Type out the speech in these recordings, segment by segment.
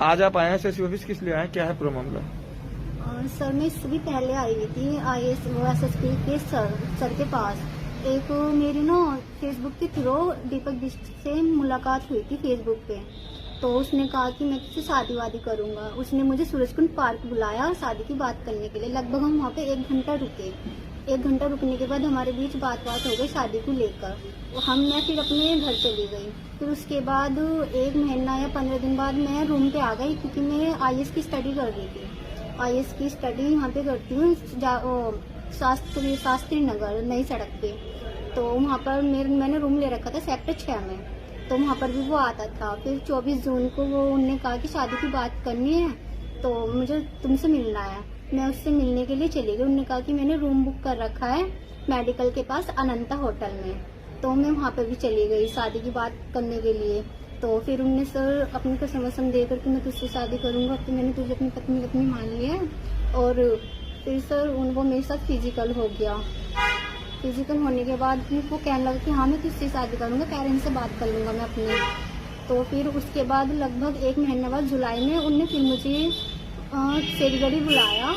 आज आप आए हैं एसएसपी ऑफिस, किस लिए आए हैं, क्या है पूरा मामला? सर मैं इससे भी पहले आई हुई थी SSP के सर के पास। एक मेरी ना फेसबुक के थ्रू दीपक बिष्ट से मुलाकात हुई थी फेसबुक पे। तो उसने कहा कि मैं तुझसे शादी वादी करूंगा। उसने मुझे सूरजकुंड पार्क बुलाया शादी की बात करने के लिए। लगभग हम वहाँ पे 1 घंटा रुके। 1 घंटा रुकने के बाद हमारे बीच बात हो गई शादी को लेकर। मैं फिर अपने घर चली गई। फिर उसके बाद 1 महीना या 15 दिन बाद मैं रूम पे आ गई, क्योंकि मैं IAS की स्टडी कर रही थी। IAS की स्टडी यहाँ पे करती हूँ शास्त्री नगर नई सड़क पे। तो वहाँ पर मैंने रूम ले रखा था सेक्टर 6 में। तो वहाँ पर भी वो आता था। फिर 24 जून को उन्होंने कहा कि शादी की बात करनी है, तो मुझे तुमसे मिलना है। मैं उससे मिलने के लिए चली गई। उन्होंने कहा कि मैंने रूम बुक कर रखा है मेडिकल के पास अनंता होटल में। तो मैं वहाँ पर भी चली गई शादी की बात करने के लिए। तो फिर उनने सर अपनी कसम देकर कि मैं तुझसे शादी करूंगा, तो मैंने तुझे अपनी पत्नी मान लिया है। और फिर सर वो मेरे साथ फिजिकल हो गया। फिजिकल होने के बाद फिर वो कहने लगा कि हाँ मैं तुझसे शादी करूंगा, पेरेंट्स से बात कर लूंगा मैं अपने। तो फिर उसके बाद लगभग 1 महीने बाद जुलाई में उनने फिर मुझे शेरगढ़ी बुलाया,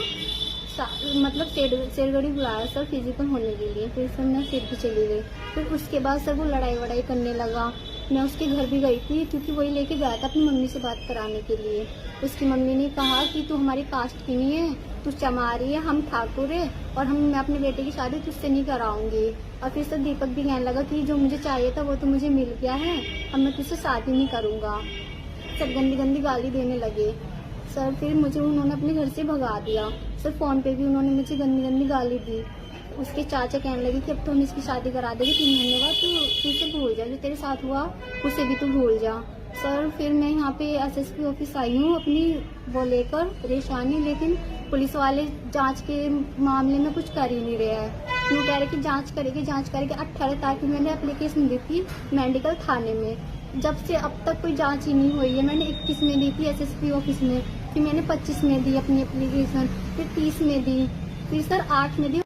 मतलब शेरगढ़ी बुलाया सर फिजिकल होने के लिए। फिर सर मैं फिर भी चली गई। फिर उसके बाद सर वो लड़ाई वड़ाई करने लगा। मैं उसके घर भी गई थी, क्योंकि वही लेके गया था अपनी मम्मी से बात कराने के लिए। उसकी मम्मी ने कहा कि तू हमारी कास्ट की नहीं है, तू चमारी है, हम ठाकुर है, और मैं अपने बेटे की शादी तुझसे नहीं कराऊंगी। और फिर सर दीपक भी कहने लगा कि जो मुझे चाहिए था वो तो मुझे मिल गया है, अब मैं तुझसे शादी नहीं करूंगा। सब गंदी गंदी गाली देने लगे सर। फिर मुझे उन्होंने अपने घर से भगा दिया सर। फोन पे भी उन्होंने मुझे गंदी गंदी गाली दी। उसके चाचा कहने लगे कि अब तो हम इसकी शादी करा देंगे 3 महीने बाद, तो इसे भूल जा, जो तेरे साथ हुआ उसे भी तू भूल जा। सर फिर मैं यहाँ पे SSP ऑफिस आई हूँ अपनी वो लेकर परेशानी, लेकिन पुलिस वाले जांच के मामले में कुछ कर ही नहीं रहे हैं। वो कह रहे कि जांच करेंगे 18 तारीख को मैंने एप्लीकेशन दी थी मेडिकल थाने में। जब से अब तक कोई जांच ही नहीं हुई है। मैंने 21 में दी थी SSP ऑफिस में, फिर मैंने 25 में दी अपनी एप्लीकेशन, फिर 30 में दी, फिर सर 8 में दी।